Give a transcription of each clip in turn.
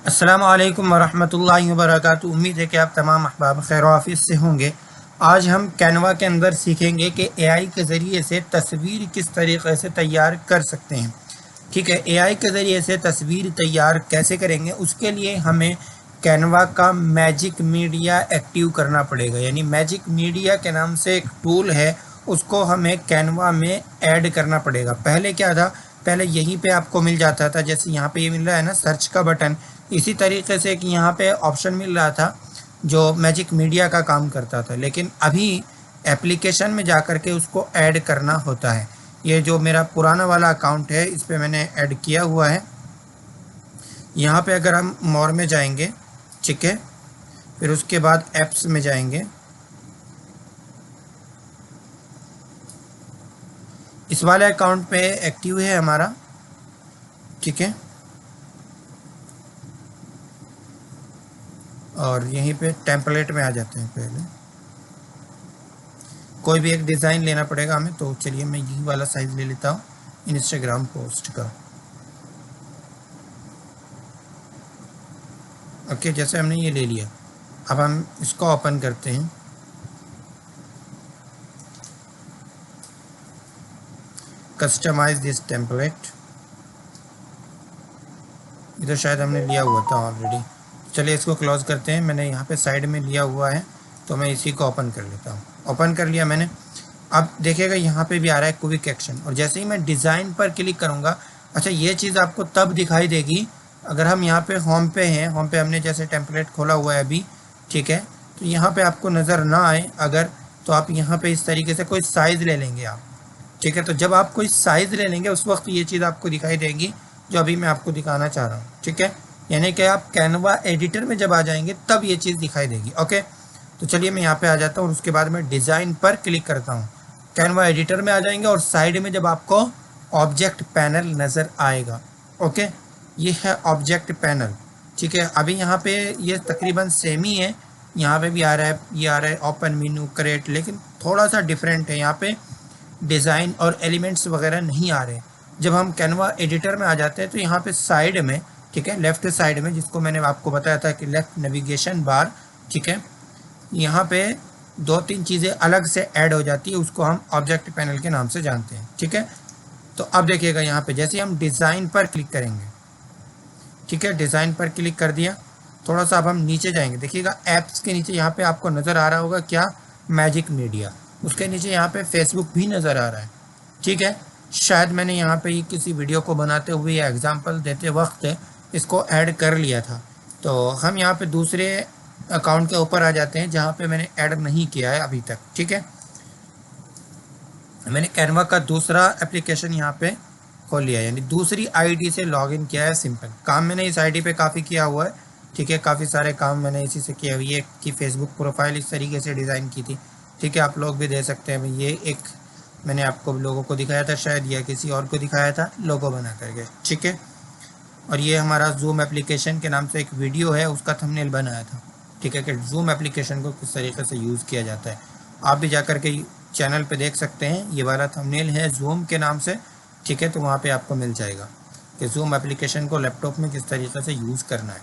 अस्सलामु अलैकुम वरहमतुल्लाहि वबरकातुहू। उम्मीद है कि आप तमाम अहबाब खैर आफियत से होंगे। आज हम कैनवा के अंदर सीखेंगे कि एआई के ज़रिए से तस्वीर किस तरीके से तैयार कर सकते हैं। ठीक है, एआई के ज़रिए से तस्वीर तैयार कैसे करेंगे, उसके लिए हमें कैनवा का मैजिक मीडिया एक्टिव करना पड़ेगा। यानी मैजिक मीडिया के नाम से एक टूल है, उसको हमें कैनवा में ऐड करना पड़ेगा। पहले क्या था, पहले यहीं पे आपको मिल जाता था, जैसे यहाँ पे ये मिल रहा है ना सर्च का बटन, इसी तरीके से कि यहाँ पे ऑप्शन मिल रहा था जो मैजिक मीडिया का काम करता था। लेकिन अभी एप्लीकेशन में जाकर के उसको ऐड करना होता है। ये जो मेरा पुराना वाला अकाउंट है, इस पे मैंने ऐड किया हुआ है। यहाँ पे अगर हम मोर में जाएंगे, ठीक है, फिर उसके बाद ऐप्स में जाएंगे। इस वाले अकाउंट पे एक्टिव है हमारा, ठीक है, और यहीं पे टेम्पलेट में आ जाते हैं। पहले कोई भी एक डिज़ाइन लेना पड़ेगा हमें, तो चलिए मैं यही वाला साइज़ ले लेता हूँ इंस्टाग्राम पोस्ट का। ओके, जैसे हमने ये ले लिया, अब हम इसको ओपन करते हैं। कस्टमाइज दिस टेम्पलेट, इधर शायद हमने लिया हुआ था ऑलरेडी। चलिए इसको क्लोज करते हैं। मैंने यहाँ पे साइड में लिया हुआ है, तो मैं इसी को ओपन कर लेता हूँ। ओपन कर लिया मैंने। अब देखिएगा यहाँ पे भी आ रहा है क्विक एक्शन, और जैसे ही मैं डिज़ाइन पर क्लिक करूँगा, अच्छा ये चीज़ आपको तब दिखाई देगी अगर हम यहाँ पे होम पे हैं। होम पे हमने जैसे टेम्पलेट खोला हुआ है अभी, ठीक है, तो यहाँ पे आपको नज़र ना आए अगर, तो आप यहाँ पे इस तरीके से कोई साइज़ ले लेंगे आप, ठीक है। तो जब आप कोई साइज़ ले लेंगे उस वक्त ये चीज़ आपको दिखाई देगी जो अभी मैं आपको दिखाना चाह रहा हूँ, ठीक है। यानी कि आप कैनवा एडिटर में जब आ जाएंगे तब ये चीज़ दिखाई देगी। ओके, तो चलिए मैं यहाँ पे आ जाता हूँ और उसके बाद मैं डिज़ाइन पर क्लिक करता हूँ। कैनवा एडिटर में आ जाएंगे और साइड में जब आपको ऑब्जेक्ट पैनल नज़र आएगा, ओके, ये है ऑब्जेक्ट पैनल, ठीक है। अभी यहाँ पे ये तकरीबन सेम ही है, यहाँ पे भी आ रहा है, ये आ रहा है ओपन मेनू क्रिएट, लेकिन थोड़ा सा डिफरेंट है। यहाँ पे डिज़ाइन और एलिमेंट्स वगैरह नहीं आ रहे। जब हम कैनवा एडिटर में आ जाते हैं तो यहाँ पे साइड में, ठीक है, लेफ़्ट साइड में, जिसको मैंने आपको बताया था कि लेफ़्ट नेविगेशन बार, ठीक है, यहाँ पे दो तीन चीज़ें अलग से ऐड हो जाती है, उसको हम ऑब्जेक्ट पैनल के नाम से जानते हैं, ठीक है। तो अब देखिएगा यहाँ पे जैसे हम डिज़ाइन पर क्लिक करेंगे, ठीक है, डिज़ाइन पर क्लिक कर दिया, थोड़ा सा अब हम नीचे जाएंगे। देखिएगा ऐप्स के नीचे यहाँ पे आपको नज़र आ रहा होगा क्या, मैजिक मीडिया, उसके नीचे यहाँ पे फेसबुक भी नज़र आ रहा है, ठीक है। शायद मैंने यहाँ पे किसी वीडियो को बनाते हुए या एग्जांपल देते वक्त इसको ऐड कर लिया था। तो हम यहाँ पे दूसरे अकाउंट के ऊपर आ जाते हैं जहाँ पे मैंने ऐड नहीं किया है अभी तक, ठीक है। मैंने कैनवा का दूसरा एप्लीकेशन यहाँ पे खोल लिया, यानी दूसरी आईडी से लॉगिन किया है। सिंपल काम मैंने इस आईडी पे काफ़ी किया हुआ है, ठीक है, काफ़ी सारे काम मैंने इसी से किया हुआ है। ये कि फेसबुक प्रोफाइल इस तरीके से डिज़ाइन की थी, ठीक है, आप लोग भी दे सकते हैं। ये एक मैंने आपको लोगों को दिखाया था शायद, या किसी और को दिखाया था लोगो बना करके, ठीक है। और ये हमारा जूम एप्लीकेशन के नाम से एक वीडियो है, उसका थंबनेल बनाया था, ठीक है, कि जूम एप्लीकेशन को किस तरीके से यूज़ किया जाता है। आप भी जाकर के चैनल पे देख सकते हैं, ये वाला थंबनेल है जूम के नाम से, ठीक है, तो वहाँ पे आपको मिल जाएगा कि जूम एप्लीकेशन को लैपटॉप में किस तरीके से यूज़ करना है।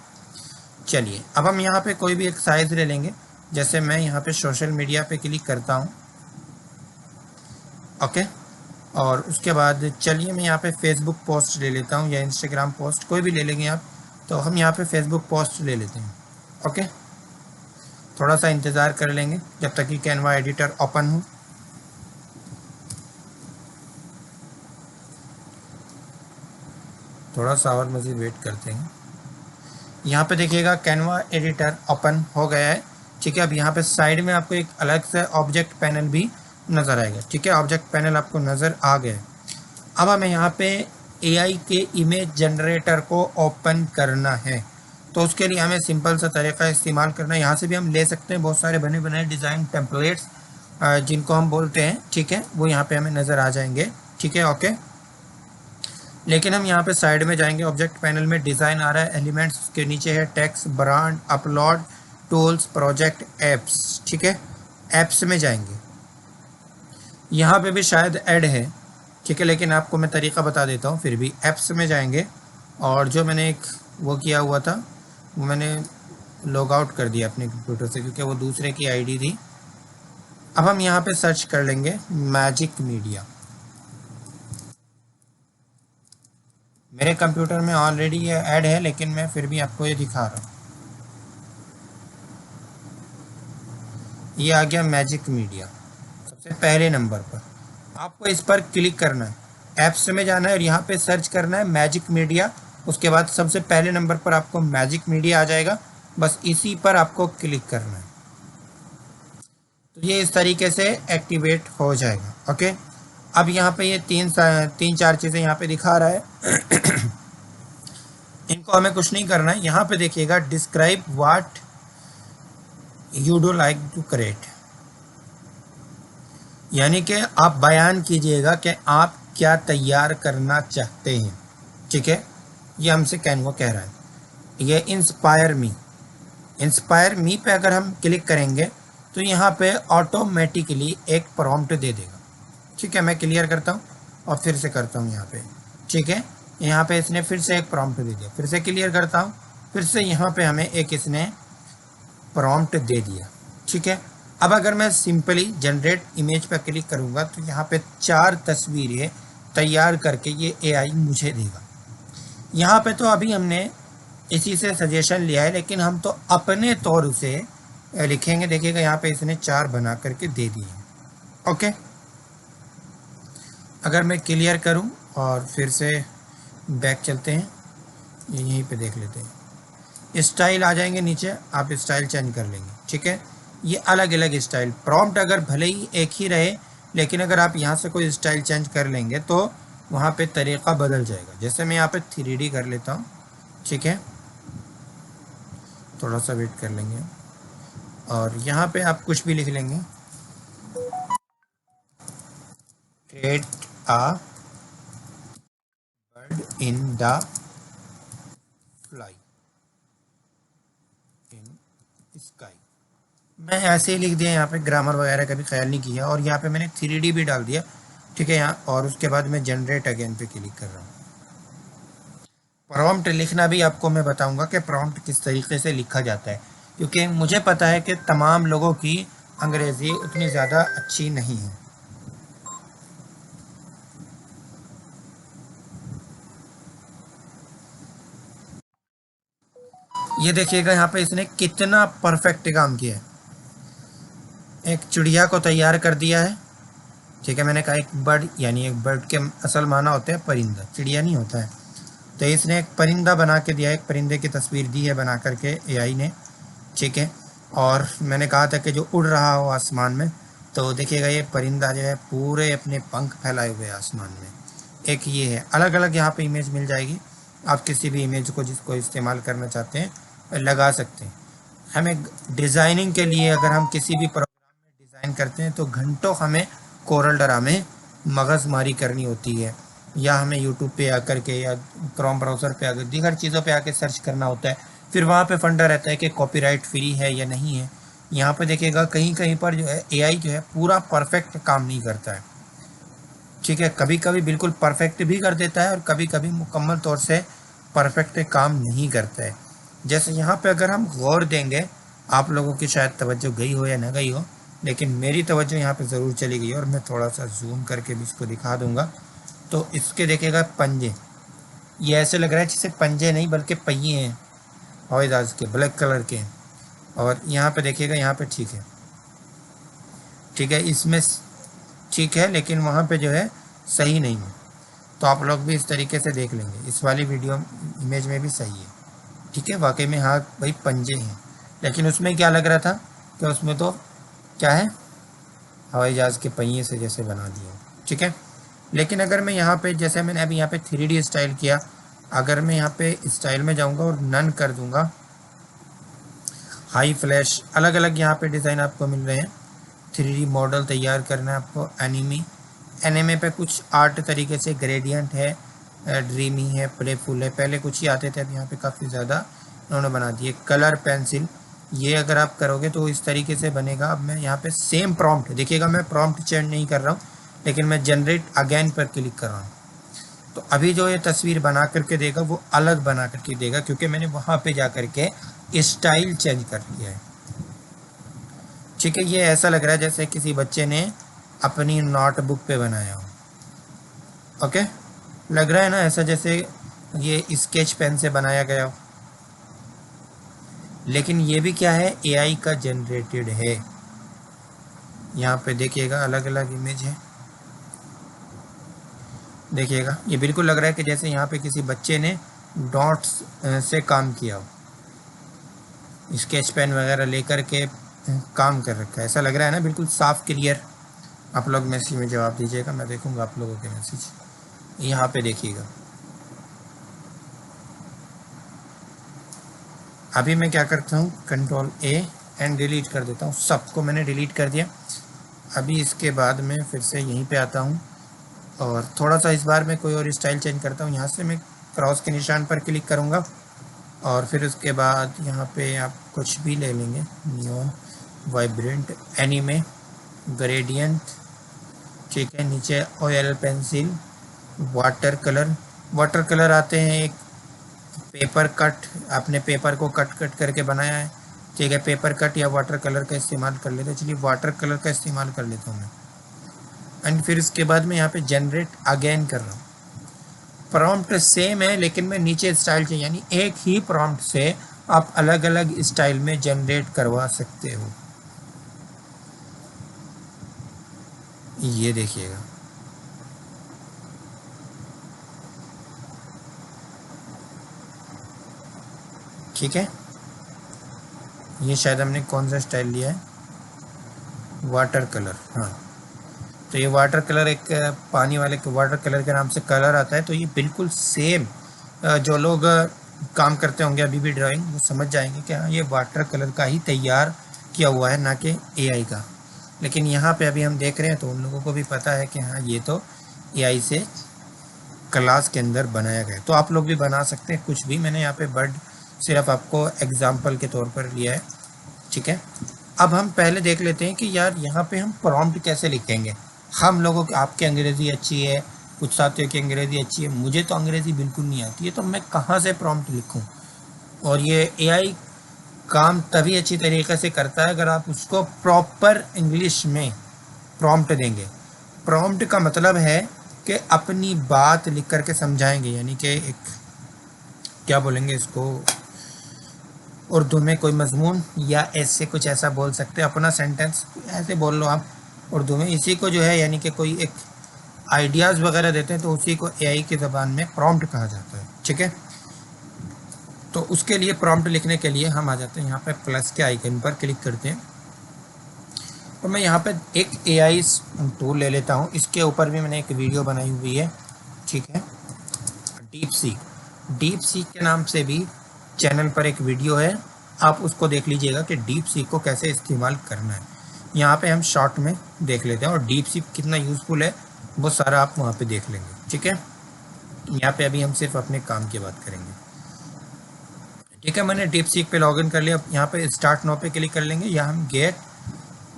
चलिए अब हम यहाँ पे कोई भी एक साइज़ ले लेंगे, जैसे मैं यहाँ पे सोशल मीडिया पे क्लिक करता हूँ, ओके, और उसके बाद चलिए मैं यहाँ पे फेसबुक पोस्ट ले लेता हूँ या इंस्टाग्राम पोस्ट, कोई भी ले लेंगे आप। तो हम यहाँ पे फेसबुक पोस्ट ले लेते हैं, ओके। थोड़ा सा इंतज़ार कर लेंगे जब तक कि कैनवा एडिटर ओपन हो। थोड़ा सा और मज़ीद वेट करते हैं। यहाँ पे देखिएगा कैनवा एडिटर ओपन हो गया है, ठीक है। अब यहाँ पे साइड में आपको एक अलग से ऑब्जेक्ट पैनल भी नज़र आएगा, ठीक है, ऑब्जेक्ट पैनल आपको नज़र आ गया। अब हमें यहाँ पे एआई के इमेज जनरेटर को ओपन करना है, तो उसके लिए हमें सिंपल सा तरीका इस्तेमाल करना है। यहाँ से भी हम ले सकते हैं बहुत सारे बने बनाए डिज़ाइन टेम्पलेट्स जिनको हम बोलते हैं, ठीक है, वो यहाँ पे हमें नज़र आ जाएंगे, ठीक है, ओके। लेकिन हम यहाँ पे साइड में जाएंगे, ऑब्जेक्ट पैनल में डिज़ाइन आ रहा है, एलिमेंट्स, उसके नीचे है text, brand, upload, tools, project, apps, ठीक है। एप्स में जाएंगे, यहाँ पे भी शायद ऐड है, ठीक है, लेकिन आपको मैं तरीका बता देता हूँ। फिर भी ऐप्स में जाएंगे और जो मैंने एक वो किया हुआ था वो मैंने लॉग आउट कर दिया अपने कंप्यूटर से क्योंकि वो दूसरे की आईडी थी। अब हम यहाँ पे सर्च कर लेंगे मैजिक मीडिया। मेरे कंप्यूटर में ऑलरेडी ये ऐड है, लेकिन मैं फिर भी आपको ये दिखा रहा हूँ। ये आ गया मैजिक मीडिया सबसे पहले नंबर पर। आपको इस पर क्लिक करना है, ऐप्स में जाना है और यहाँ पे सर्च करना है मैजिक मीडिया। उसके बाद सबसे पहले नंबर पर आपको मैजिक मीडिया आ जाएगा, बस इसी पर आपको क्लिक करना है। तो ये इस तरीके से एक्टिवेट हो जाएगा। ओके, अब यहाँ पे ये तीन चार चीज़ें यहाँ पे दिखा रहा है। इनको हमें कुछ नहीं करना है। यहाँ पे देखिएगा describe what you do like to create, यानी कि आप बयान कीजिएगा कि आप क्या तैयार करना चाहते हैं। ठीक है, ये हमसे कैनवा कह रहा है। ये इंस्पायर मी पे अगर हम क्लिक करेंगे तो यहाँ पे ऑटोमेटिकली एक प्रॉम्प्ट दे देगा। ठीक है, मैं क्लियर करता हूँ और फिर से करता हूँ यहाँ पे। ठीक है, यहाँ पे इसने फिर से एक प्रॉम्प्ट दे दिया, फिर से क्लियर करता हूँ, फिर से यहाँ पे हमें एक इसने प्रॉम्प्ट दे दिया। ठीक है, अब अगर मैं सिंपली जनरेट इमेज पर क्लिक करूँगा तो यहाँ पे 4 तस्वीरें तैयार करके ये एआई मुझे देगा। यहाँ पे तो अभी हमने इसी से सजेशन लिया है, लेकिन हम तो अपने तौर से लिखेंगे। देखिएगा यहाँ पे इसने 4 बना करके दे दिए हैं। ओके, अगर मैं क्लियर करूँ और फिर से बैक चलते हैं, यहीं पे देख लेते हैं। स्टाइल आ जाएंगे नीचे, आप स्टाइल चेंज कर लेंगे। ठीक है, ये अलग अलग स्टाइल, प्रॉम्प्ट अगर भले ही एक ही रहे, लेकिन अगर आप यहाँ से कोई स्टाइल चेंज कर लेंगे तो वहाँ पे तरीक़ा बदल जाएगा। जैसे मैं यहाँ पे 3D कर लेता हूँ। ठीक है, थोड़ा सा वेट कर लेंगे और यहाँ पे आप कुछ भी लिख लेंगे, create a bird in the fly in sky. मैं ऐसे ही लिख दिया, यहाँ पे ग्रामर वगैरह का भी ख्याल नहीं किया और यहाँ पे मैंने 3D भी डाल दिया। ठीक है, यहाँ और उसके बाद मैं जनरेट अगेन पे क्लिक कर रहा हूँ। प्रॉम्प्ट लिखना भी आपको मैं बताऊंगा कि प्रॉम्प्ट किस तरीके से लिखा जाता है, क्योंकि मुझे पता है कि तमाम लोगों की अंग्रेज़ी उतनी ज़्यादा अच्छी नहीं है। ये देखिएगा यहाँ पे इसने कितना परफेक्ट काम किया है। एक चिड़िया को तैयार कर दिया है। ठीक है, मैंने कहा एक बर्ड, यानी एक बर्ड के असल माना होता है परिंदा, चिड़िया नहीं होता है। तो इसने एक परिंदा बना के दिया, एक परिंदे की तस्वीर दी है बना करके एआई ने। ठीक है, और मैंने कहा था कि जो उड़ रहा हो आसमान में, तो देखिएगा ये परिंदा जो है पूरे अपने पंख फैलाए हुए आसमान में। एक ये है, अलग अलग यहाँ पे इमेज मिल जाएगी। आप किसी भी इमेज को जिसको इस्तेमाल करना चाहते हैं लगा सकते हैं। हमें डिज़ाइनिंग के लिए अगर हम किसी भी प्रोग्राम में डिज़ाइन करते हैं तो घंटों हमें कोरल ड्रा में मगजमारी करनी होती है, या हमें यूट्यूब पे आकर के या क्रोम ब्राउज़र पे आकर दीगर चीज़ों पे आके सर्च करना होता है। फिर वहाँ पे फंडा रहता है कि कॉपीराइट फ्री है या नहीं है। यहाँ पे देखिएगा कहीं कहीं पर जो है एआई जो है पूरा परफेक्ट काम नहीं करता है। ठीक है, कभी कभी बिल्कुल परफेक्ट भी कर देता है और कभी कभी मुकम्मल तौर से परफेक्ट काम नहीं करता है। जैसे यहाँ पे अगर हम गौर देंगे, आप लोगों की शायद तवज्जो गई हो या ना गई हो, लेकिन मेरी तवज्जो यहाँ पे ज़रूर चली गई और मैं थोड़ा सा जूम करके भी इसको दिखा दूँगा। तो इसके देखिएगा पंजे, ये ऐसे लग रहा है जैसे पंजे नहीं बल्कि पहिए हैं हवाई जहाज़ के, ब्लैक कलर के। और यहाँ पे देखिएगा, यहाँ पे ठीक है, ठीक है, इसमें ठीक है, लेकिन वहाँ पे जो है सही नहीं है। तो आप लोग भी इस तरीके से देख लेंगे, इस वाली वीडियो इमेज में भी सही है। ठीक है, वाकई में हाँ भाई पंजे हैं, लेकिन उसमें क्या लग रहा था कि उसमें तो क्या है, हवाई जहाज़ के पहिए से जैसे बना दिया। ठीक है, लेकिन अगर मैं यहाँ पे, जैसे मैंने अभी यहाँ पे 3D स्टाइल किया, अगर मैं यहाँ पे स्टाइल में जाऊँगा और नन कर दूँगा, हाई फ्लैश, अलग अलग यहाँ पे डिज़ाइन आपको मिल रहे हैं। 3D मॉडल तैयार करना है आपको। एनिमे पे कुछ आर्ट तरीके से, ग्रेडियंट है, ड्रीमी है, प्लेफुल है, पहले कुछ ही आते थे, अब यहाँ पे काफ़ी ज़्यादा उन्होंने बना दिए। कलर पेंसिल, ये अगर आप करोगे तो इस तरीके से बनेगा। अब मैं यहाँ पे सेम प्रॉम्प्ट, देखिएगा मैं प्रॉम्प्ट चेंज नहीं कर रहा हूँ, लेकिन मैं जनरेट अगेन पर क्लिक कर रहा हूँ। तो अभी जो ये तस्वीर बना करके देगा वो अलग बना करके देगा, क्योंकि मैंने वहाँ पे जा करके स्टाइल चेंज कर दिया है। ठीक है, ये ऐसा लग रहा है जैसे किसी बच्चे ने अपनी नोटबुक पे बनाया हो। ओके, लग रहा है ना ऐसा जैसे ये स्केच पेन से बनाया गया हो। लेकिन ये भी क्या है, एआई का जनरेटेड है। यहाँ पे देखिएगा अलग अलग इमेज है, देखिएगा ये बिल्कुल लग रहा है कि जैसे यहाँ पे किसी बच्चे ने डॉट्स से काम किया हो, स्केच पेन वगैरह लेकर के काम कर रखा है, ऐसा लग रहा है ना, बिल्कुल साफ क्लियर। आप लोग मैसेज में जवाब दीजिएगा, मैं देखूंगा आप लोगों के मैसेज। यहाँ पे देखिएगा, अभी मैं क्या करता हूँ, कंट्रोल ए एंड डिलीट कर देता हूँ, सबको मैंने डिलीट कर दिया। अभी इसके बाद मैं फिर से यहीं पे आता हूँ और थोड़ा सा इस बार मैं कोई और स्टाइल चेंज करता हूँ। यहाँ से मैं क्रॉस के निशान पर क्लिक करूँगा और फिर उसके बाद यहाँ पे आप कुछ भी ले लेंगे, नियॉन, वाइब्रेंट, एनीमे, ग्रेडियंट, ठीक है। नीचे oil pencil, water colour, water colour आते हैं एक पेपर कट, आपने पेपर को कट करके बनाया है, ठीक है। पेपर कट या वाटर कलर का इस्तेमाल कर लेते हैं, चलिए वाटर कलर का इस्तेमाल कर लेता हूँ मैं। एंड फिर इसके बाद मैं यहाँ पे जनरेट अगेन कर रहा हूँ। प्रॉम्प्ट सेम है लेकिन मैं नीचे स्टाइल चाहिए, यानी एक ही प्रॉम्प्ट से आप अलग अलग स्टाइल में जनरेट करवा सकते हो। ये देखिएगा, ठीक है। ये शायद हमने कौन सा स्टाइल लिया है, वाटर कलर, हाँ। तो ये वाटर कलर एक पानी वाले वाटर कलर के नाम से कलर आता है। तो ये बिल्कुल सेम, जो लोग काम करते होंगे अभी भी ड्राइंग, वो समझ जाएंगे कि हाँ ये वाटर कलर का ही तैयार किया हुआ है, ना कि एआई का। लेकिन यहाँ पे अभी हम देख रहे हैं तो उन लोगों को भी पता है कि हाँ ये तो एआई से क्लास के अंदर बनाया गया। तो आप लोग भी बना सकते हैं कुछ भी, मैंने यहाँ पे बर्ड सिर्फ आपको एग्जाम्पल के तौर पर लिया है, ठीक है। अब हम पहले देख लेते हैं कि यार यहाँ पे हम प्रॉम्प्ट कैसे लिखेंगे। हम लोगों की, आपकी अंग्रेज़ी अच्छी है, कुछ साथियों की अंग्रेज़ी अच्छी है, मुझे तो अंग्रेज़ी बिल्कुल नहीं आती है, तो मैं कहाँ से प्रॉम्प्ट लिखूँ। और ये एआई काम तभी अच्छी तरीके से करता है अगर आप उसको प्रॉपर इंग्लिश में प्रॉम्प्ट देंगे। प्रॉम्प्ट का मतलब है कि अपनी बात लिख करके समझाएंगे, यानी कि एक क्या बोलेंगे इसको उर्दू में, कोई मजमून या ऐसे कुछ ऐसा बोल सकते हैं, अपना सेंटेंस ऐसे बोल लो आप उर्दू में। इसी को जो है यानी कि कोई एक आइडियाज़ वगैरह देते हैं तो उसी को एआई की ज़बान में प्रॉम्प्ट कहा जाता है, ठीक है। तो उसके लिए प्रॉम्प्ट लिखने के लिए हम आ जाते हैं यहाँ पे प्लस के आइकन पर क्लिक करते हैं। तो मैं यहाँ पे एक एआई टूल ले लेता हूँ, इसके ऊपर भी मैंने एक वीडियो बनाई हुई है, ठीक है। डीप सीक के नाम से भी चैनल पर एक वीडियो है, आप उसको देख लीजिएगा कि डीप सीक को कैसे इस्तेमाल करना है। यहाँ पे हम शॉर्ट में देख लेते हैं और डीप सीक कितना यूज़फुल है वो सारा आप वहाँ पे देख लेंगे, ठीक है। यहाँ पे अभी हम सिर्फ अपने काम की बात करेंगे, ठीक है। मैंने डीप सीक पे लॉगिन कर लिया। यहाँ पे स्टार्ट नाउ पे क्लिक कर लेंगे, या हम गेट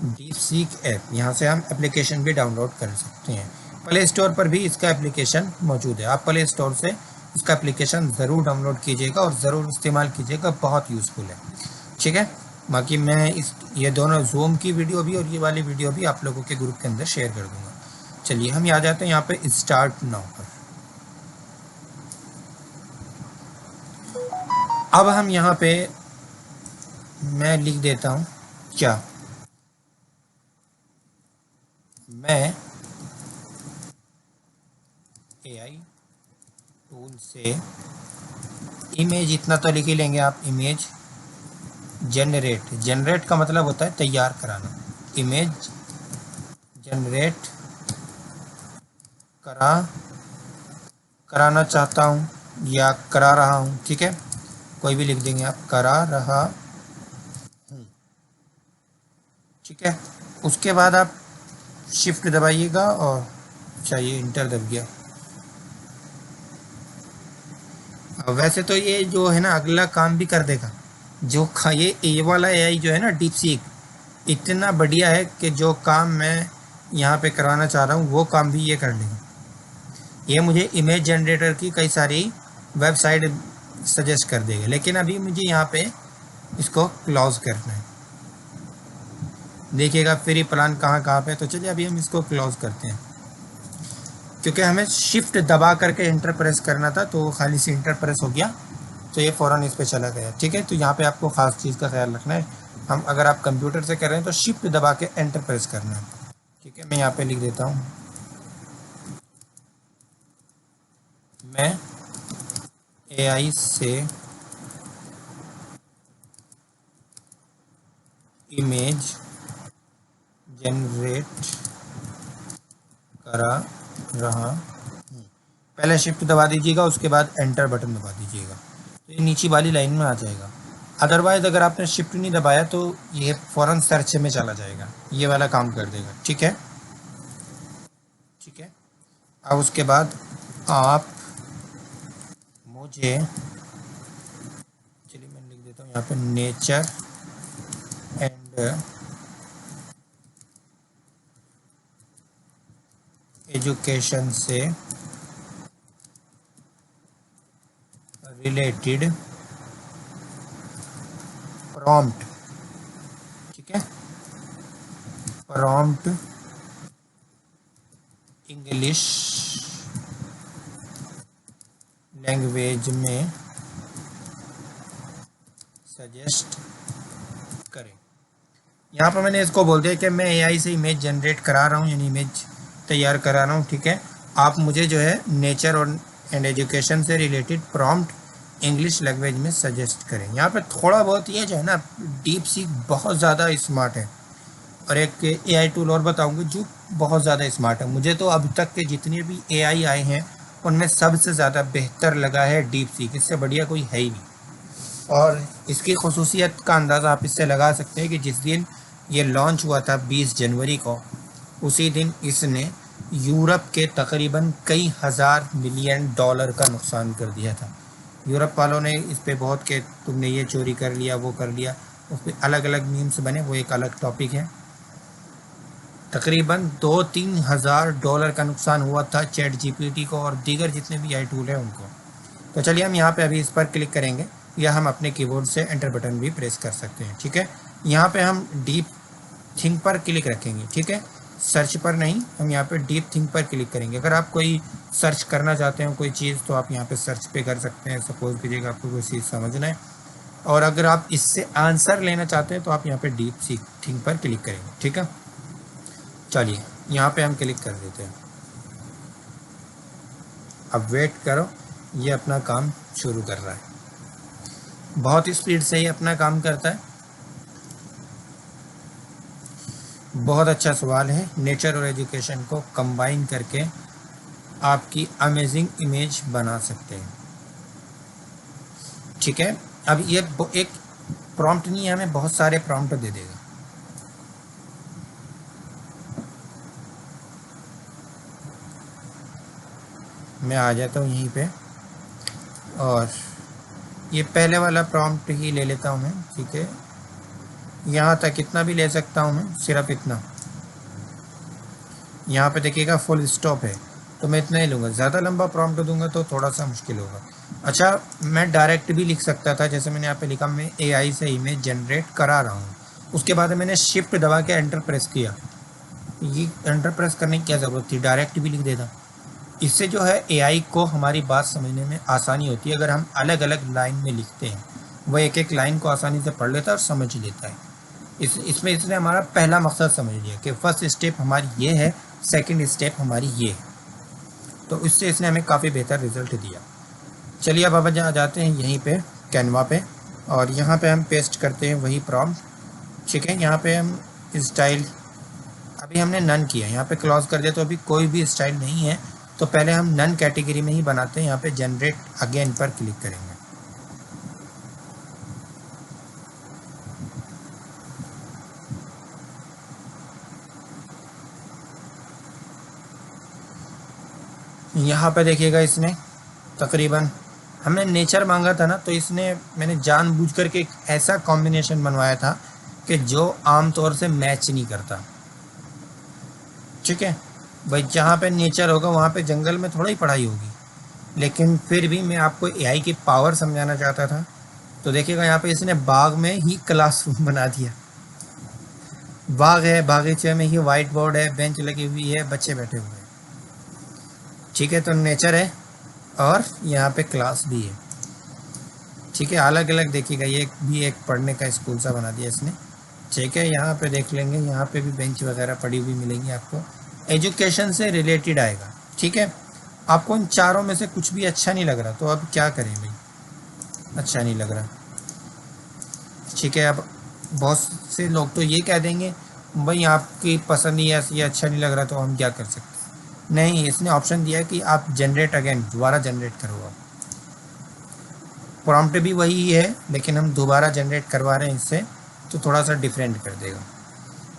डीप सीक ऐप, यहाँ से हम एप्लीकेशन भी डाउनलोड कर सकते हैं। प्ले स्टोर पर भी इसका एप्लीकेशन मौजूद है, आप प्ले स्टोर से इसका एप्लीकेशन ज़रूर डाउनलोड कीजिएगा और ज़रूर इस्तेमाल कीजिएगा, बहुत यूज़फुल है, ठीक है। बाकी मैं ये दोनों जूम की वीडियो भी और ये वाली वीडियो भी आप लोगों के ग्रुप के अंदर शेयर कर दूंगा। चलिए हम आ जाते हैं यहाँ पे स्टार्ट नाउ पर। अब हम यहाँ पे मैं लिख देता हूँ क्या, मैं एआई टूल से इमेज, इतना तो लिख ही लेंगे आप, इमेज जनरेट का मतलब होता है तैयार कराना। इमेज जनरेट कराना चाहता हूँ या करा रहा हूँ, ठीक है, कोई भी लिख देंगे आप, करा रहा हूँ, ठीक है। उसके बाद आप शिफ्ट दबाइएगा और चाहिए इंटर दब गया। वैसे तो ये जो है ना अगला काम भी कर देगा, जो ये वाला एआई जो है ना डीप सीक इतना बढ़िया है कि जो काम मैं यहाँ पे कराना चाह रहा हूँ वो काम भी ये कर लेगा। ये मुझे इमेज जनरेटर की कई सारी वेबसाइट सजेस्ट कर देगा, लेकिन अभी मुझे यहाँ पे इसको क्लोज करना है। देखिएगा फ्री प्लान कहाँ कहाँ पे। तो चलिए अभी हम इसको क्लोज करते हैं, क्योंकि हमें शिफ्ट दबा करके इंटर प्रेस करना था, तो खाली से इंटर प्रेस हो गया, तो ये फ़ौरन इस पे चला गया। ठीक है, तो यहाँ पे आपको ख़ास चीज़ का ख्याल रखना है। हम अगर आप कंप्यूटर से कर रहे हैं तो शिफ्ट दबा के एंटर प्रेस करना है। ठीक है, मैं यहाँ पे लिख देता हूँ, मैं AI से इमेज जनरेट करा रहा हूँ। पहले शिफ्ट दबा दीजिएगा, उसके बाद एंटर बटन दबा दीजिएगा, तो ये नीचे वाली लाइन में आ जाएगा। अदरवाइज़ अगर आपने शिफ्ट नहीं दबाया तो ये फ़ौरन सर्च में चला जाएगा, ये वाला काम कर देगा। ठीक है, ठीक है। अब उसके बाद आप मुझे, चलिए मैं लिख देता हूँ यहाँ पे नेचर एंड एजुकेशन से रिलेटेड प्रॉम्प्ट, ठीक है, प्रॉम्प्ट इंग्लिश लैंग्वेज में सजेस्ट करें। यहाँ पर मैंने इसको बोल दिया कि मैं AI से इमेज जनरेट करा रहा हूँ, यानी इमेज तैयार करा रहा हूँ। ठीक है, आप मुझे जो है नेचर और एंड एजुकेशन से रिलेटेड प्रॉम्प्ट इंग्लिश लैंग्वेज में सजेस्ट करें। यहाँ पे थोड़ा बहुत ये जो है ना, डीप सीक बहुत ज़्यादा स्मार्ट है, और एक AI टूल और बताऊँगी जो बहुत ज़्यादा स्मार्ट है। मुझे तो अब तक के जितने भी AI आए हैं उनमें सबसे ज़्यादा बेहतर लगा है डीप सीक, इससे बढ़िया कोई है ही नहीं। और इसकी खसूसियत का अंदाज़ा आप इससे लगा सकते हैं कि जिस दिन ये लॉन्च हुआ था 20 जनवरी को, उसी दिन इसने यूरोप के तकरीबन कई हज़ार मिलियन डॉलर का नुकसान कर दिया था। यूरोप वालों ने इस पे बहुत कि तुमने ये चोरी कर लिया, वो कर लिया, उस पर अलग अलग मीम्स बने, वो एक अलग टॉपिक है। तकरीबन 2-3 हज़ार डॉलर का नुकसान हुआ था चैट GPT को और दीगर जितने भी AI टूल हैं उनको। तो चलिए हम यहाँ पे अभी इस पर क्लिक करेंगे, या हम अपने कीबोर्ड से एंटर बटन भी प्रेस कर सकते हैं। ठीक है, यहाँ पे हम डीप थिंक पर क्लिक रखेंगे। ठीक है, सर्च पर नहीं, हम यहाँ पे डीप थिंक पर क्लिक करेंगे। अगर आप कोई सर्च करना चाहते हो कोई चीज़, तो आप यहाँ पे सर्च पे कर सकते हैं। सपोज कीजिएगा आपको कोई चीज़ समझना है, और अगर आप इससे आंसर लेना चाहते हैं तो आप यहाँ पे डीप थिंक पर क्लिक करेंगे। ठीक है, चलिए यहाँ पे हम क्लिक कर देते हैं। अब वेट करो, ये अपना काम शुरू कर रहा है। बहुत स्पीड से ही अपना काम करता है। बहुत अच्छा सवाल है। नेचर और एजुकेशन को कंबाइन करके आपकी अमेजिंग इमेज बना सकते हैं। ठीक है, अब ये एक प्रॉम्प्ट नहीं है, हमें बहुत सारे प्रॉम्प्ट दे देगा। मैं आ जाता हूँ यहीं पे, और ये पहले वाला प्रॉम्प्ट ही ले लेता हूँ मैं। ठीक है, यहाँ तक इतना भी ले सकता हूँ मैं, सिर्फ इतना। यहाँ पे देखिएगा फुल स्टॉप है, तो मैं इतना ही लूँगा। ज़्यादा लंबा प्रॉम्प्ट दूंगा तो थोड़ा सा मुश्किल होगा। अच्छा, मैं डायरेक्ट भी लिख सकता था, जैसे मैंने यहाँ पे लिखा मैं AI से इमेज जनरेट करा रहा हूँ, उसके बाद मैंने शिफ्ट दबा के एंटर प्रेस किया। ये एंटर प्रेस करने की क्या ज़रूरत थी, डायरेक्ट भी लिख देता। इससे जो है AI को हमारी बात समझने में आसानी होती है। अगर हम अलग अलग लाइन में लिखते हैं, वह एक एक लाइन को आसानी से पढ़ लेता है और समझ लेता है। इसमें इसने हमारा पहला मकसद समझ लिया कि फर्स्ट स्टेप हमारी ये है, सेकंड स्टेप हमारी ये है, तो इससे इसने हमें काफ़ी बेहतर रिजल्ट दिया। चलिए अब आप जाते हैं यहीं पे कैनवा पे, और यहाँ पे हम पेस्ट करते हैं वही प्रॉम्प्ट। ठीक है, यहाँ पे हम स्टाइल अभी हमने नन किया, यहाँ पे क्लोज कर दिया, तो अभी कोई भी स्टाइल नहीं है, तो पहले हम नन कैटेगरी में ही बनाते हैं। यहाँ पे जनरेट अगेन पर क्लिक करेंगे। यहाँ पे देखिएगा इसने तकरीबन, हमने नेचर मांगा था ना, तो इसने मैंने जानबूझ करके एक ऐसा कॉम्बिनेशन बनवाया था कि जो आमतौर से मैच नहीं करता। ठीक है, भाई जहाँ पे नेचर होगा वहाँ पे जंगल में थोड़ा ही पढ़ाई होगी, लेकिन फिर भी मैं आपको एआई की पावर समझाना चाहता था। तो देखिएगा यहाँ पे इसने बाग में ही क्लासरूम बना दिया। बाग है, बागीचे में ही वाइट बोर्ड है, बेंच लगी हुई है, बच्चे बैठे हुए हैं। ठीक है, तो नेचर है और यहाँ पे क्लास भी है। ठीक है, अलग अलग देखिएगा, ये भी एक पढ़ने का स्कूल सा बना दिया इसने। ठीक है, यहाँ पे देख लेंगे, यहाँ पे भी बेंच वगैरह पड़ी हुई मिलेंगी आपको, एजुकेशन से रिलेटेड आएगा। ठीक है, आपको इन चारों में से कुछ भी अच्छा नहीं लग रहा तो अब क्या करें भाई, अच्छा नहीं लग रहा। ठीक है, अब बहुत से लोग तो ये कह देंगे भाई आपकी पसंद ही ऐसी है, अच्छा नहीं लग रहा, तो हम क्या कर सकते हैं। नहीं, इसने ऑप्शन दिया है कि आप जनरेट अगेन, दोबारा जनरेट करो। आप प्रॉम्प्ट भी वही है लेकिन हम दोबारा जनरेट करवा रहे हैं इससे, तो थोड़ा सा डिफरेंट कर देगा।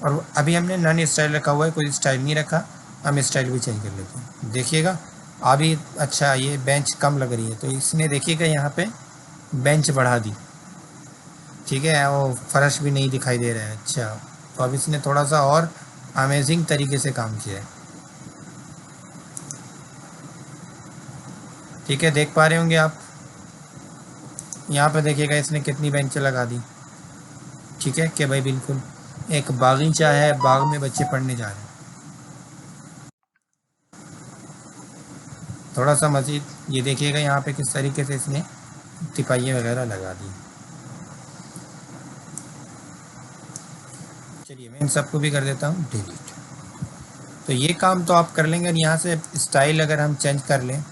और अभी हमने नन स्टाइल रखा हुआ है, कोई स्टाइल नहीं रखा, हम स्टाइल भी चेंज कर लेते हैं। देखिएगा अभी, अच्छा ये बेंच कम लग रही है तो इसने देखिएगा यहाँ पे बेंच बढ़ा दी। ठीक है, वो फर्श भी नहीं दिखाई दे रहा है। अच्छा, तो अब इसने थोड़ा सा और अमेजिंग तरीके से काम किया है। ठीक है, देख पा रहे होंगे आप, यहाँ पे देखिएगा इसने कितनी बेंच लगा दी। ठीक है कि भाई बिल्कुल एक बागीचा है, बाग में बच्चे पढ़ने जा रहे हैं। थोड़ा सा मज़ीद ये देखिएगा यहाँ पे किस तरीके से इसने तिपाइयाँ वगैरह लगा दी। चलिए मैं इन सबको भी कर देता हूँ डिलीट। तो ये काम तो आप कर लेंगे। और यहाँ से स्टाइल अगर हम चेंज कर लें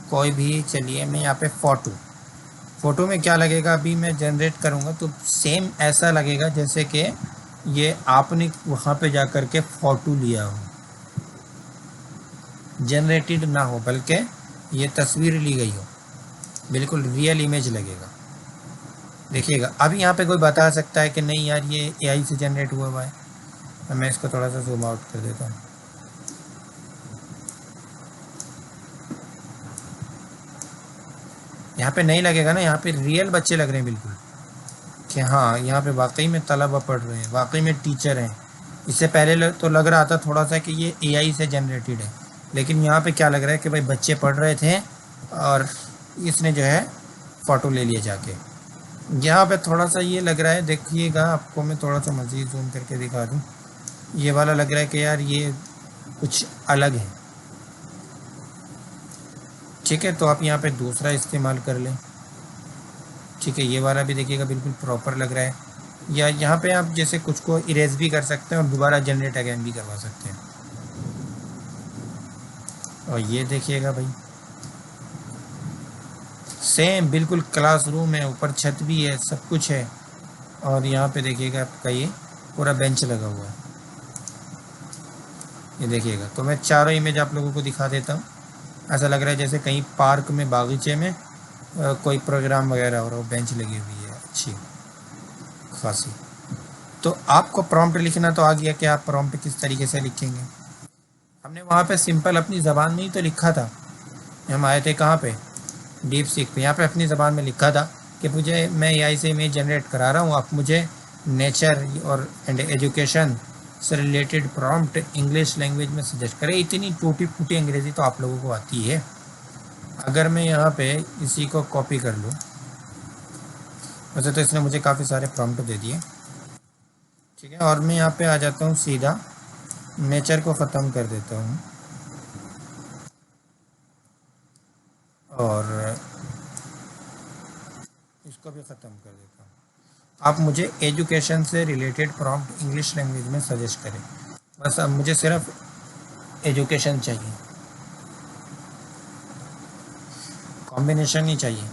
कोई भी, चलिए मैं यहाँ पे फ़ोटो में क्या लगेगा, अभी मैं जनरेट करूँगा तो सेम ऐसा लगेगा जैसे कि ये आपने वहाँ पे जा कर के फ़ोटो लिया हो, जनरेटेड ना हो बल्कि ये तस्वीर ली गई हो, बिल्कुल रियल इमेज लगेगा। देखिएगा अब यहाँ पे कोई बता सकता है कि नहीं यार ये एआई से जनरेट हुआ है। मैं इसको थोड़ा सा जूम आउट कर देता हूँ। यहाँ पे नहीं लगेगा ना, यहाँ पे रियल बच्चे लग रहे हैं बिल्कुल कि हाँ यहाँ पे वाकई में तलबा पढ़ रहे हैं, वाकई में टीचर हैं। इससे पहले तो लग रहा था थोड़ा सा कि ये एआई से जनरेटेड है, लेकिन यहाँ पे क्या लग रहा है कि भाई बच्चे पढ़ रहे थे और इसने जो है फ़ोटो ले लिया जाके। यहाँ पे थोड़ा सा ये लग रहा है, देखिएगा आपको मैं थोड़ा सा मज़ीद जूम करके दिखा दूँ। ये वाला लग रहा है कि यार ये कुछ अलग है। ठीक है, तो आप यहाँ पे दूसरा इस्तेमाल कर लें। ठीक है, ये वाला भी देखिएगा बिल्कुल प्रॉपर लग रहा है। या यहाँ पे आप जैसे कुछ को इरेज भी कर सकते हैं और दोबारा जनरेट अगेन भी करवा सकते हैं। और ये देखिएगा भाई सेम बिल्कुल क्लासरूम है, ऊपर छत भी है, सब कुछ है। और यहाँ पे देखिएगा आपका ये पूरा बेंच लगा हुआ है। ये देखिएगा, तो मैं चारों इमेज आप लोगों को दिखा देता हूँ। ऐसा लग रहा है जैसे कहीं पार्क में, बागीचे में कोई प्रोग्राम वगैरह हो रहा हो, बेंच लगी हुई है अच्छी खासी। तो आपको प्रॉम्प्ट लिखना तो आ गया कि आप प्रॉम्प्ट किस तरीके से लिखेंगे। हमने वहाँ पे सिंपल अपनी ज़बान में ही तो लिखा था। हम आए थे कहाँ पे, डीप सीक पे। यहाँ पे अपनी ज़बान में लिखा था कि मुझे, मैं एआई से इमेज जनरेट करा रहा हूँ, आप मुझे नेचर और एंड एजुकेशन से रिलेटेड प्रॉम्प्ट इंग्लिश लैंग्वेज में सजेस्ट करें। इतनी टूटी फूटी अंग्रेज़ी तो आप लोगों को आती है। अगर मैं यहाँ पे इसी को कॉपी कर लूँ, वैसे तो इसने मुझे काफ़ी सारे प्रॉम्प्ट दे दिए। ठीक है, और मैं यहाँ पे आ जाता हूँ, सीधा नेचर को ख़त्म कर देता हूँ और इसको भी ख़त्म कर देता हूँ। आप मुझे एजुकेशन से रिलेटेड प्रॉम्प्ट इंग्लिश लैंग्वेज में सजेस्ट करें। बस अब मुझे सिर्फ एजुकेशन चाहिए, कॉम्बिनेशन ही चाहिए।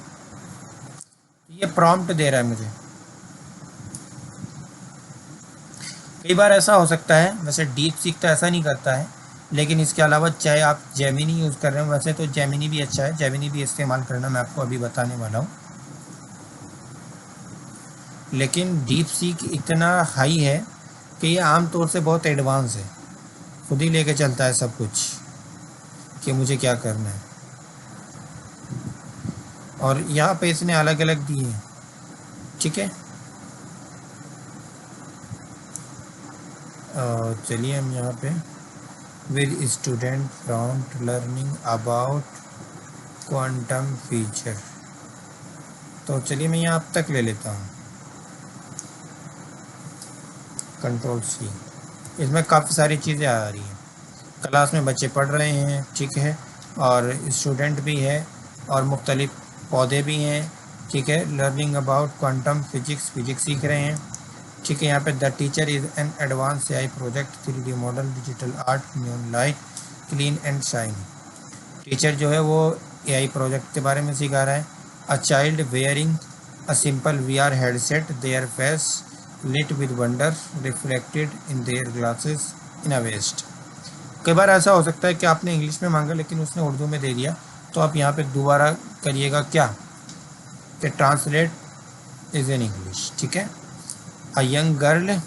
ये प्रॉम्प्ट दे रहा है मुझे। कई बार ऐसा हो सकता है, वैसे डीप सीक तो ऐसा नहीं करता है, लेकिन इसके अलावा चाहे आप जेमिनी यूज़ कर रहे हो, वैसे तो जेमिनी भी अच्छा है, जेमिनी भी इस्तेमाल करना मैं आपको अभी बताने वाला हूँ। लेकिन डीप सीक इतना हाई है कि ये आम तौर से बहुत एडवांस है, खुद ही लेके चलता है सब कुछ कि मुझे क्या करना है। और यहाँ पे इसने अलग अलग दिए हैं। ठीक है, चलिए हम यहाँ पे with student prompt learning about quantum feature. तो चलिए मैं यहाँ अब तक ले लेता हूँ, कंट्रोल सी। इसमें काफ़ी सारी चीज़ें आ रही हैं। क्लास में बच्चे पढ़ रहे हैं, ठीक है, और स्टूडेंट भी है, और मुख्तलिफ पौधे भी हैं, ठीक है। Learning about quantum physics, physics सीख रहे हैं, ठीक है। यहाँ पे the teacher is an advance AI project 3D model digital art neon light clean and shine. Teacher जो है वो AI प्रोजेक्ट के बारे में सिखा रहा है। A child wearing a simple VR headset, their face lit with wonder reflected in their glasses in a waste। कई बार ऐसा हो सकता है कि आपने इंग्लिश में मांगा लेकिन उसने उर्दू में दे दिया, तो आप यहाँ पे दोबारा करिएगा क्या, कि ट्रांसलेट इज इन इंग्लिश, ठीक है। A young girl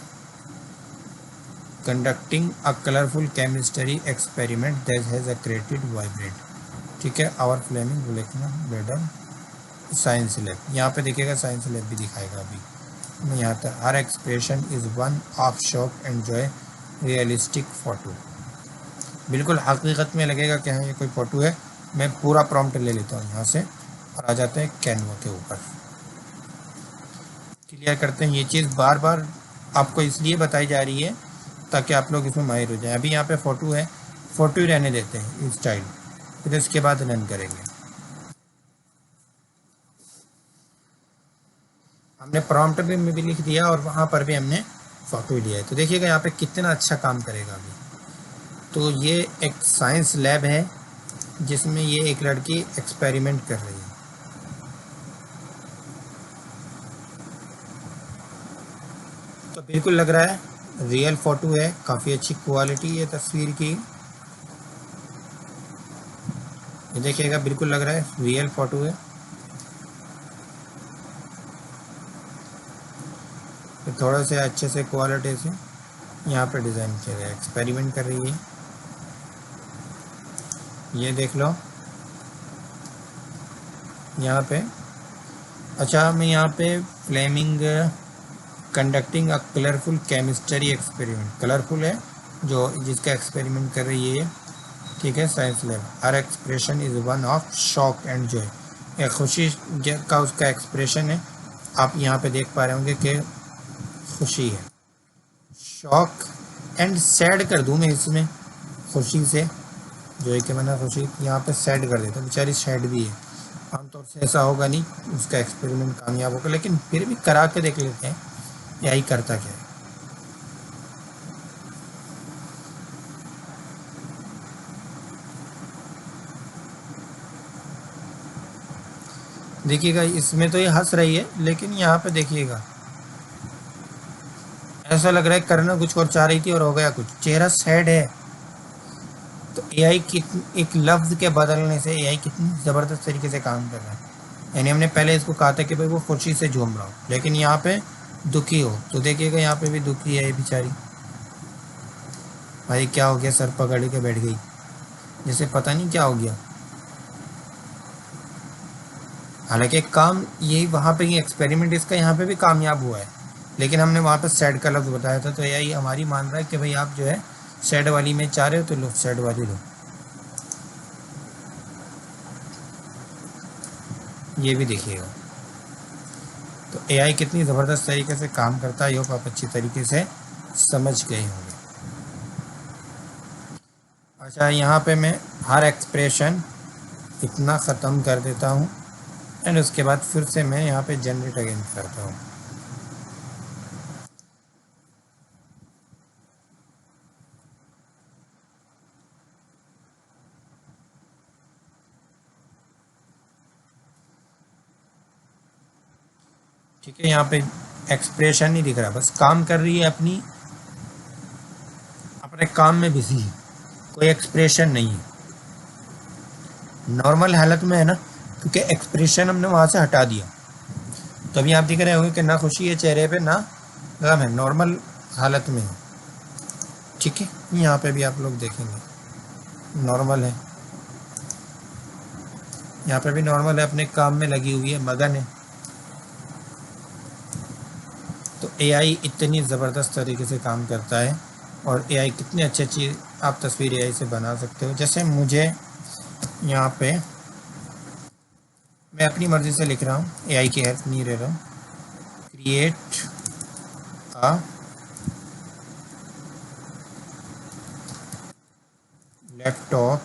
conducting a colourful chemistry experiment that has a created vibrate, ठीक है। Our flaming blender science lab, यहाँ पे देखिएगा साइंस लैब भी दिखाएगा अभी। यहाँ तक हर expression is one of shock and joy realistic photo. बिल्कुल हकीकत में लगेगा कि हाँ ये कोई फ़ोटो है। मैं पूरा प्रॉम्प्ट ले लेता हूँ यहाँ से और आ जाते हैं कैनवा के ऊपर। क्लियर करते हैं। ये चीज़ बार बार आपको इसलिए बताई जा रही है ताकि आप लोग इसमें माहिर हो जाएं। अभी यहाँ पे फ़ोटो है, फ़ोटो ही रहने देते हैं इस स्टाइल, फिर इसके बाद रन करेंगे। हमने प्रॉम्प्ट में भी लिख दिया और वहाँ पर भी हमने फ़ोटो लिया है। तो देखिएगा यहाँ पे कितना अच्छा काम करेगा अभी। तो ये एक साइंस लैब है जिसमें ये एक लड़की एक्सपेरिमेंट कर रही है। तो बिल्कुल लग रहा है रियल फ़ोटो है, काफ़ी अच्छी क्वालिटी है तस्वीर की। ये देखिएगा बिल्कुल लग रहा है रियल फ़ोटो है। तो थोड़ा से अच्छे से क्वालिटी से यहाँ पे डिज़ाइन किया गया। एक्सपेरिमेंट कर रही है, ये देख लो यहाँ पे। अच्छा, मैं यहाँ पे flaming conducting a colourful chemistry experiment, colourful है जो जिसका एक्सपेरिमेंट कर रही है ये, ठीक है। Science lab her expression is one of shock and Joy, एक खुशी का उसका एक्सप्रेशन है। आप यहाँ पे देख पा रहे होंगे कि खुशी है। शॉक एंड सैड कर दूँ मैं इसमें, खुशी से जो है कि मैंने खुशी यहाँ पे सैड कर देता, बेचारी सैड भी है। आमतौर से ऐसा होगा नहीं, उसका एक्सपेरिमेंट कामयाब होगा, लेकिन फिर भी करा के देख लेते हैं यही करता क्या है। देखिएगा इसमें तो ये हंस रही है, लेकिन यहाँ पे देखिएगा ऐसा लग रहा है करना कुछ और चाह रही थी और हो गया कुछ, चेहरा सैड है। तो AI की एक लफ्ज़ के बदलने से AI कितनी ज़बरदस्त तरीके से काम कर रहा है। यानी हमने पहले इसको कहा था कि भाई वो खुशी से झूम रहा हो, लेकिन यहाँ पे दुखी हो। तो देखिएगा यहाँ पे भी दुखी है ये बेचारी। भाई क्या हो गया, सर पकड़ के बैठ गई जैसे पता नहीं क्या हो गया। हालांकि काम यही वहाँ पे ही एक्सपेरिमेंट इसका यहाँ पे भी कामयाब हुआ है, लेकिन हमने वहाँ पे सैड का लफ्ज़ बताया था। तो यही हमारी मान रहा है कि भाई आप जो है सैड वाली में चाह रहे हो तो लो सैड वाली लो। ये भी देखिएगा। तो AI कितनी ज़बरदस्त तरीके से काम करता है, ये आप अच्छी तरीके से समझ गए होंगे। अच्छा, यहाँ पे मैं हर एक्सप्रेशन इतना ख़त्म कर देता हूँ एंड उसके बाद फिर से मैं यहाँ पे जनरेट अगेन करता हूँ। ठीक है, यहाँ पे एक्सप्रेशन नहीं दिख रहा, बस काम कर रही है अपने काम में बिजी है, कोई एक्सप्रेशन नहीं है। नॉर्मल हालत में है ना, क्योंकि एक्सप्रेशन हमने वहाँ से हटा दिया। तो अभी आप दिख रहे होंगे कि ना खुशी है चेहरे पे ना गम है, नॉर्मल हालत में है, ठीक है। यहाँ पे भी आप लोग देखेंगे नॉर्मल है, यहाँ पे भी नॉर्मल है, अपने काम में लगी हुई है, मगन है। तो AI इतनी ज़बरदस्त तरीके से काम करता है और एआई कितनी अच्छी अच्छी आप तस्वीर एआई से बना सकते हो। जैसे मुझे यहाँ पे मैं अपनी मर्ज़ी से लिख रहा हूँ, एआई की हेल्प नहीं ले रहा हूँ। Create a laptop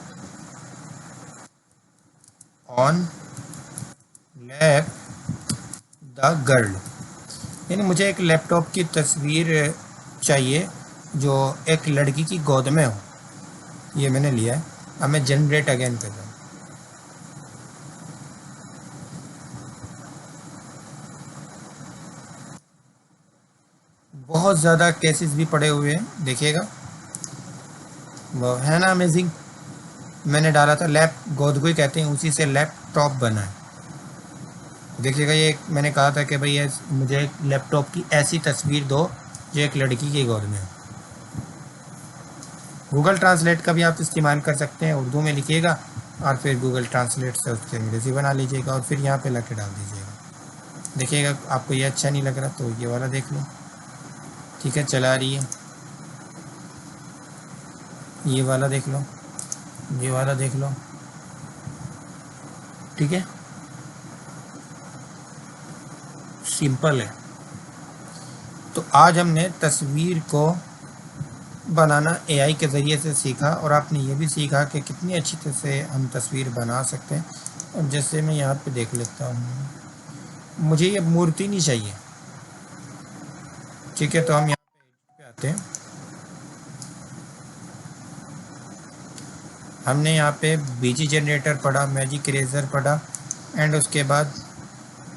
on lap the girl, यानी मुझे एक लैपटॉप की तस्वीर चाहिए जो एक लड़की की गोद में हो। ये मैंने लिया है। अब मैं जनरेट अगेन कर रहा हूँ। बहुत ज़्यादा केसेस भी पड़े हुए हैं, देखिएगा, वो है ना अमेजिंग। मैंने डाला था लैप गोद को ही कहते हैं, उसी से लैपटॉप बना है। देखिएगा, ये मैंने कहा था कि भाई मुझे एक लैपटॉप की ऐसी तस्वीर दो जो एक लड़की की गोद में हो। गूगल ट्रांसलेट का भी आप इस्तेमाल कर सकते हैं। उर्दू में लिखिएगा और फिर गूगल ट्रांसलेट से उसकी अंग्रेज़ी बना लीजिएगा और फिर यहाँ पे ला के डाल दीजिएगा। देखिएगा, आपको ये अच्छा नहीं लग रहा तो ये वाला देख लो। ठीक है, चला रही है। ये वाला देख लो, ये वाला देख लो। ठीक है, सिंपल है। तो आज हमने तस्वीर को बनाना एआई के ज़रिए से सीखा और आपने ये भी सीखा कि कितनी अच्छी तरह से हम तस्वीर बना सकते हैं। और जैसे मैं यहाँ पे देख लेता हूँ, मुझे ये मूर्ति नहीं चाहिए। ठीक है, तो हम यहाँ पे आते हैं। हमने यहाँ पे बीजी जनरेटर पढ़ा, मैजिक इरेजर पढ़ा, एंड उसके बाद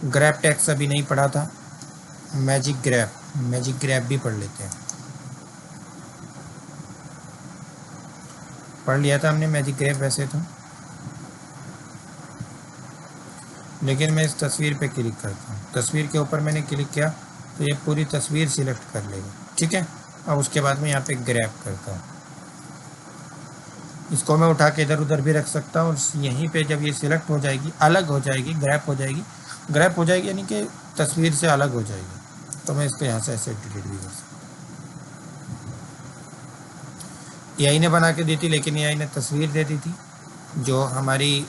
ग्रैब टैक्स अभी नहीं पढ़ा था, मैजिक ग्रैब भी पढ़ लेते हैं। पढ़ लिया था हमने मैजिक ग्रैब वैसे तो, लेकिन मैं इस तस्वीर पे क्लिक करता हूँ। तस्वीर के ऊपर मैंने क्लिक किया तो ये पूरी तस्वीर सिलेक्ट कर लेगा। ठीक है, अब उसके बाद मैं यहाँ पे ग्रैब करता हूँ। इसको मैं उठा के इधर उधर भी रख सकता हूँ। और यहीं पे जब ये सिलेक्ट हो जाएगी, अलग हो जाएगी, ग्रैब हो जाएगी यानी कि तस्वीर से अलग हो जाएगी, तो मैं इसको यहाँ से ऐसे डिलीट भी कर सकता हूँ। एआई ने बना के दी थी, लेकिन एआई ने तस्वीर दे दी थी जो हमारी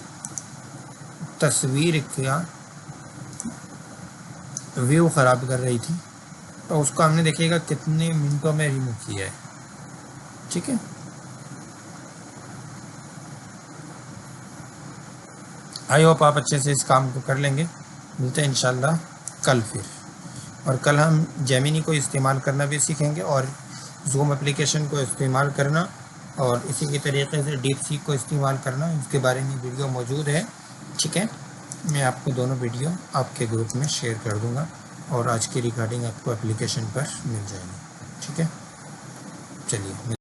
तस्वीर का व्यू ख़राब कर रही थी, तो उसको हमने देखिएगा कितने मिनटों में रिमूव किया है। ठीक है, आई होप आप अच्छे से इस काम को कर लेंगे। मिलते हैं इंशाल्लाह कल फिर। और कल हम जेमिनी को इस्तेमाल करना भी सीखेंगे और जूम एप्लीकेशन को इस्तेमाल करना, और इसी के तरीके से डीप सीक को इस्तेमाल करना। इसके बारे में वीडियो मौजूद है। ठीक है, मैं आपको दोनों वीडियो आपके ग्रुप में शेयर कर दूँगा और आज की रिकॉर्डिंग आपको एप्लीकेशन पर मिल जाएगी। ठीक है, चलिए।